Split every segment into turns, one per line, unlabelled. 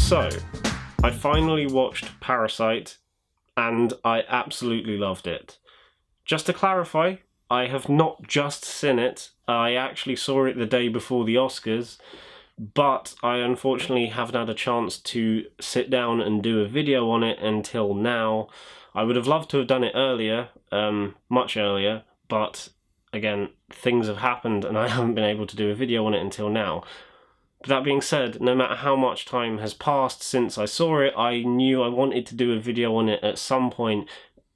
So, I finally watched Parasite, and I absolutely loved it. Just to clarify, I have not just seen it, I actually saw it the day before the Oscars, but I unfortunately haven't had a chance to sit down and do a video on it until now. I would have loved to have done it earlier, much earlier, but again, things have happened and I haven't been able to do a video on it until now. But that being said, no matter how much time has passed since I saw it, I knew I wanted to do a video on it at some point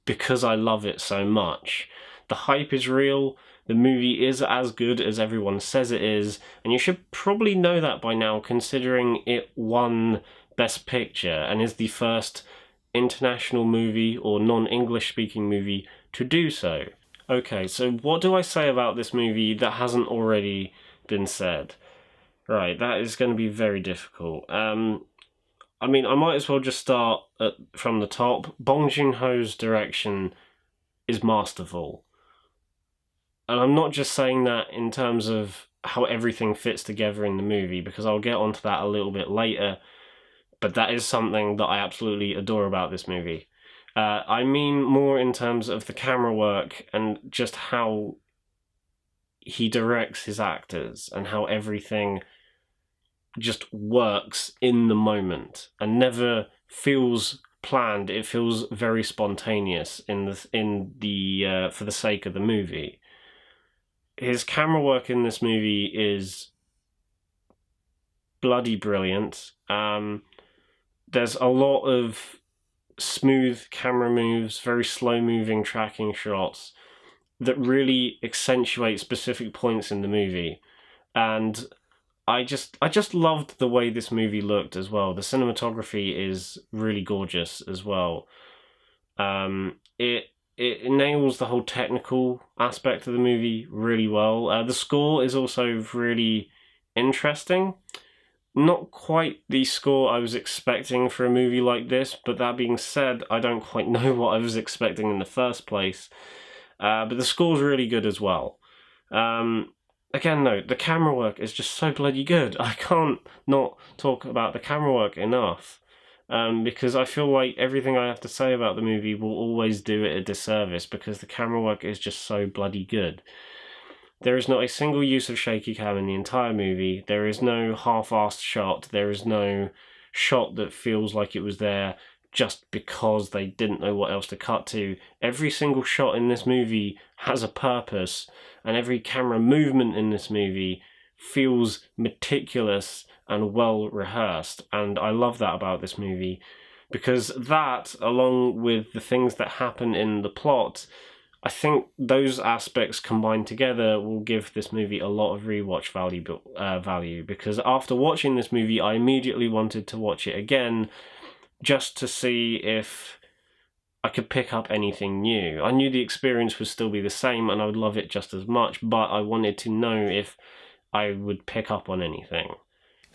because I love it so much. The hype is real, the movie is as good as everyone says it is, and you should probably know that by now considering it won Best Picture and is the first international movie or non-English speaking movie to do so. Okay, so what do I say about this movie that hasn't already been said? Right, that is going to be very difficult. I might as well just start from the top. Bong Joon-ho's direction is masterful. And I'm not just saying that in terms of how everything fits together in the movie, because I'll get onto that a little bit later, but that is something that I absolutely adore about this movie. I mean more in terms of the camera work and just how he directs his actors and how everything just works in the moment and never feels planned. It feels very spontaneous in the for the sake of the movie. His camera work in this movie is bloody brilliant. There's a lot of smooth camera moves, very slow moving tracking shots that really accentuate specific points in the movie. And I just loved the way this movie looked as well. The cinematography is really gorgeous as well. It nails the whole technical aspect of the movie really well. The score is also really interesting. Not quite the score I was expecting for a movie like this, but that being said, I don't quite know what I was expecting in the first place. But the score's really good as well. Again, though, the camera work is just so bloody good. I can't not talk about the camera work enough. Because I feel like everything I have to say about the movie will always do it a disservice because the camera work is just so bloody good. There is not a single use of shaky cam in the entire movie. There is no half-assed shot. There is no shot that feels like it was there just because they didn't know what else to cut to. Every single shot in this movie has a purpose, and every camera movement in this movie feels meticulous and well rehearsed, and I love that about this movie, because that, along with the things that happen in the plot, I think those aspects combined together will give this movie a lot of rewatch value, because after watching this movie, I immediately wanted to watch it again, just to see if I could pick up anything new. I knew the experience would still be the same, and I would love it just as much, but I wanted to know if I would pick up on anything.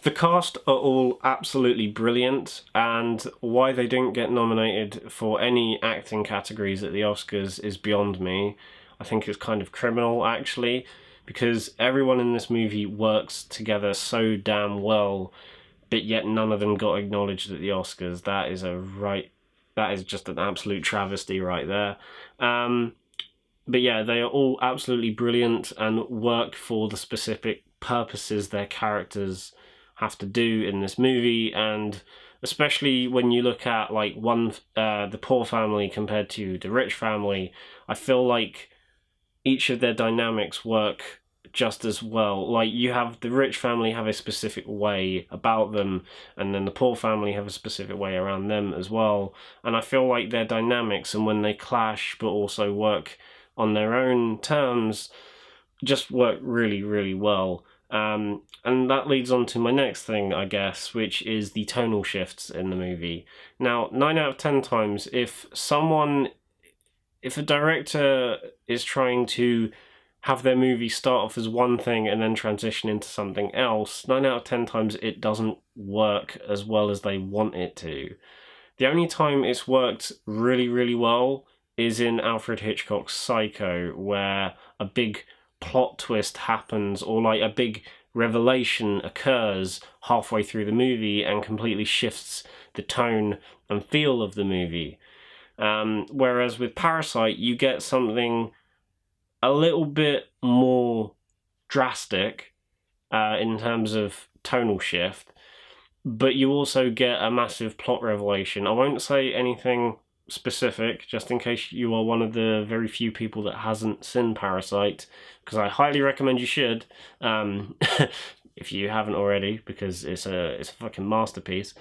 The cast are all absolutely brilliant, and why they didn't get nominated for any acting categories at the Oscars is beyond me. I think it's kind of criminal, actually, because everyone in this movie works together so damn well, but yet none of them got acknowledged at the Oscars. That is just an absolute travesty right there. But yeah, they are all absolutely brilliant and work for the specific purposes their characters have to do in this movie, and especially when you look at like the poor family compared to the rich family, I feel like each of their dynamics work just as well. Like, you have the rich family have a specific way about them, and then the poor family have a specific way around them as well, and I feel like their dynamics, and when they clash but also work on their own terms, just work really, really well. And that leads on to my next thing, I guess, which is the tonal shifts in the movie. Now, 9 out of 10 times, if a director is trying to have their movie start off as one thing and then transition into something else, 9 out of 10 times it doesn't work as well as they want it to. The only time it's worked really, really well is in Alfred Hitchcock's Psycho, where a big plot twist happens, or like a big revelation occurs halfway through the movie and completely shifts the tone and feel of the movie. Whereas with Parasite, you get something a little bit more drastic in terms of tonal shift, but you also get a massive plot revelation. I won't say anything specific, just in case you are one of the very few people that hasn't seen Parasite, because I highly recommend you should, if you haven't already, because it's a fucking masterpiece.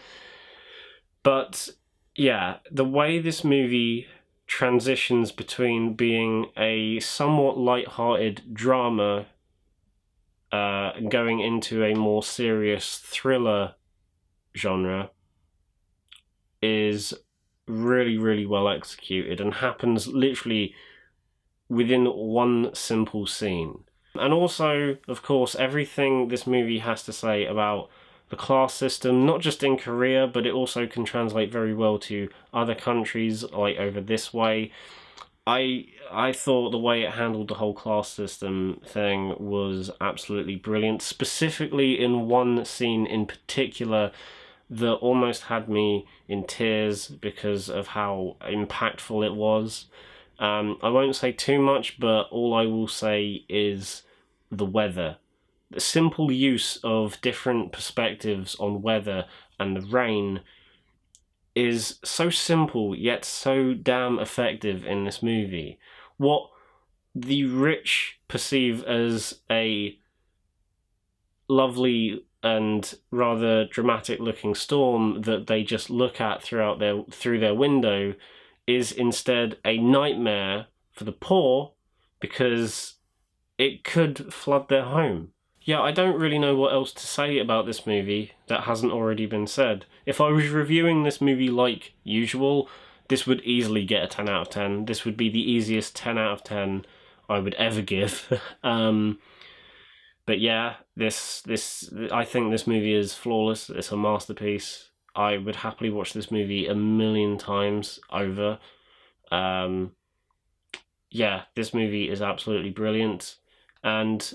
But yeah, the way this movie transitions between being a somewhat light-hearted drama and going into a more serious thriller genre is really, really well executed and happens literally within one simple scene. And also, of course, everything this movie has to say about the class system, not just in Korea, but it also can translate very well to other countries, like over this way. I thought the way it handled the whole class system thing was absolutely brilliant, specifically in one scene in particular that almost had me in tears because of how impactful it was. I won't say too much, but all I will say is the weather. The simple use of different perspectives on weather and the rain is so simple yet so damn effective in this movie. What the rich perceive as a lovely and rather dramatic looking storm that they just look at through their window is instead a nightmare for the poor because it could flood their home. Yeah, I don't really know what else to say about this movie that hasn't already been said. If I was reviewing this movie like usual, this would easily get a 10 out of 10. This would be the easiest 10 out of 10 I would ever give. But yeah, I think this movie is flawless. It's a masterpiece. I would happily watch this movie a million times over. Yeah, this movie is absolutely brilliant. And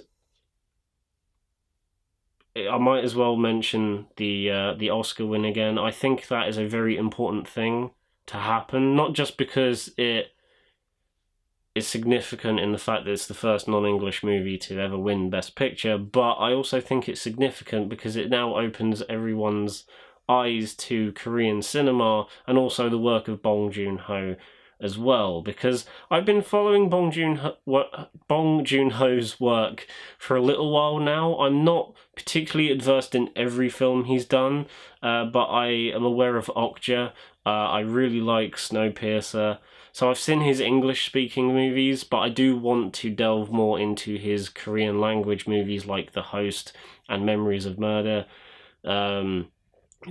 I might as well mention the Oscar win again. I think that is a very important thing to happen, not just because it is significant in the fact that it's the first non-English movie to ever win Best Picture, but I also think it's significant because it now opens everyone's eyes to Korean cinema and also the work of Bong Joon-ho as well, because I've been following Bong Joon-ho's work for a little while now. I'm not particularly adversed in every film he's done, but I am aware of Okja. I really like Snowpiercer. So I've seen his English-speaking movies, but I do want to delve more into his Korean language movies like The Host and Memories of Murder.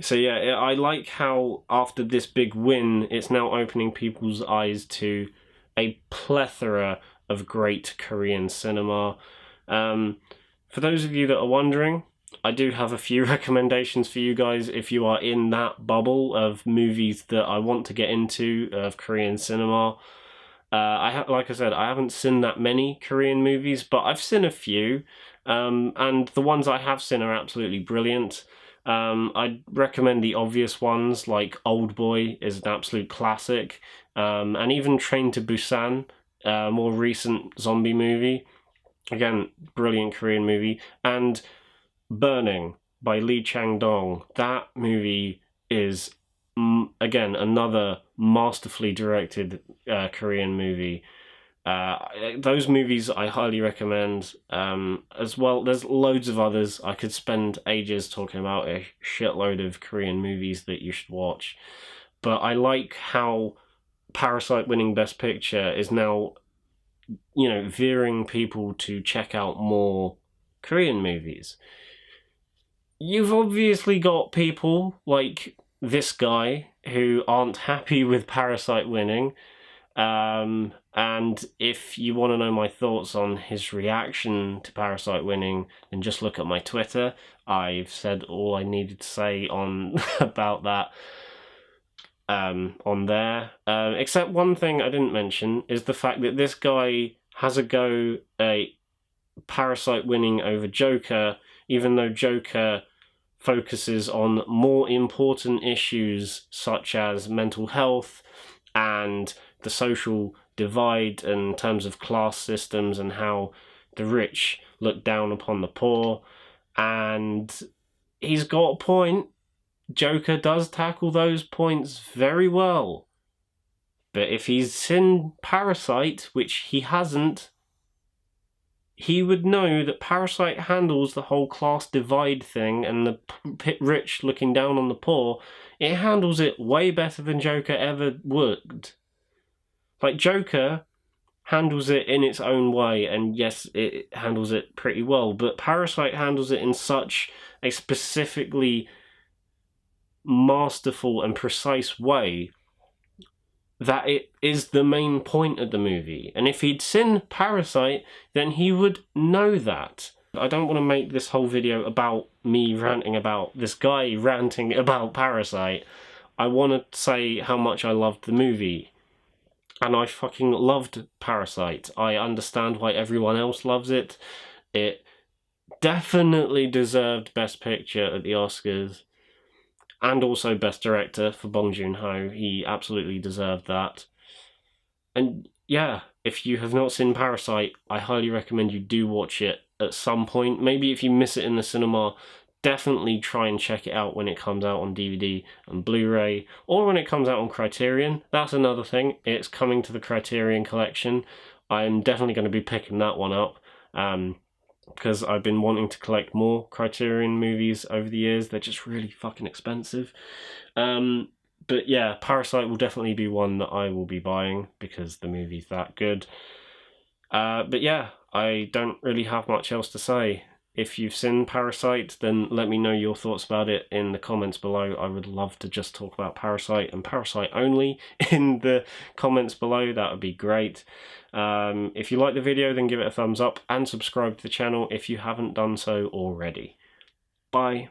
So yeah, I like how after this big win, it's now opening people's eyes to a plethora of great Korean cinema. For those of you that are wondering, I do have a few recommendations for you guys if you are in that bubble of movies that I want to get into of Korean cinema. Like I said, I haven't seen that many Korean movies, but I've seen a few, and the ones I have seen are absolutely brilliant. I'd recommend the obvious ones, like Oldboy is an absolute classic, and even Train to Busan, a more recent zombie movie. Again, brilliant Korean movie. And Burning by Lee Chang-dong. That movie is, again, another masterfully directed Korean movie. Those movies I highly recommend. As well, there's loads of others. I could spend ages talking about a shitload of Korean movies that you should watch. But I like how Parasite winning Best Picture is now, veering people to check out more Korean movies. You've obviously got people like this guy who aren't happy with Parasite winning. And if you want to know my thoughts on his reaction to Parasite winning, then just look at my Twitter. I've said all I needed to say on about that on there. Except one thing I didn't mention is the fact that this guy has a go at Parasite winning over Joker even though Joker focuses on more important issues such as mental health and the social divide in terms of class systems and how the rich look down upon the poor. And he's got a point. Joker does tackle those points very well. But if he's seen Parasite, which he hasn't, he would know that Parasite handles the whole class divide thing and the rich looking down on the poor. It handles it way better than Joker ever would. Like, Joker handles it in its own way, and yes, it handles it pretty well, but Parasite handles it in such a specifically masterful and precise way that it is the main point of the movie. And if he'd seen Parasite, then he would know that. I don't want to make this whole video about me ranting about this guy ranting about Parasite. I want to say how much I loved the movie. And I fucking loved Parasite. I understand why everyone else loves it. It definitely deserved Best Picture at the Oscars. And also Best Director for Bong Joon-ho. He absolutely deserved that. And yeah, if you have not seen Parasite, I highly recommend you do watch it at some point. Maybe if you miss it in the cinema, definitely try and check it out when it comes out on DVD and Blu-ray, or when it comes out on Criterion. That's another thing. It's coming to the Criterion collection. I'm definitely going to be picking that one up. Because I've been wanting to collect more Criterion movies over the years. They're just really fucking expensive. But yeah, Parasite will definitely be one that I will be buying because the movie's that good. But yeah, I don't really have much else to say. If you've seen Parasite, then let me know your thoughts about it in the comments below. I would love to just talk about Parasite and Parasite only in the comments below. That would be great. If you like the video, then give it a thumbs up and subscribe to the channel if you haven't done so already. Bye.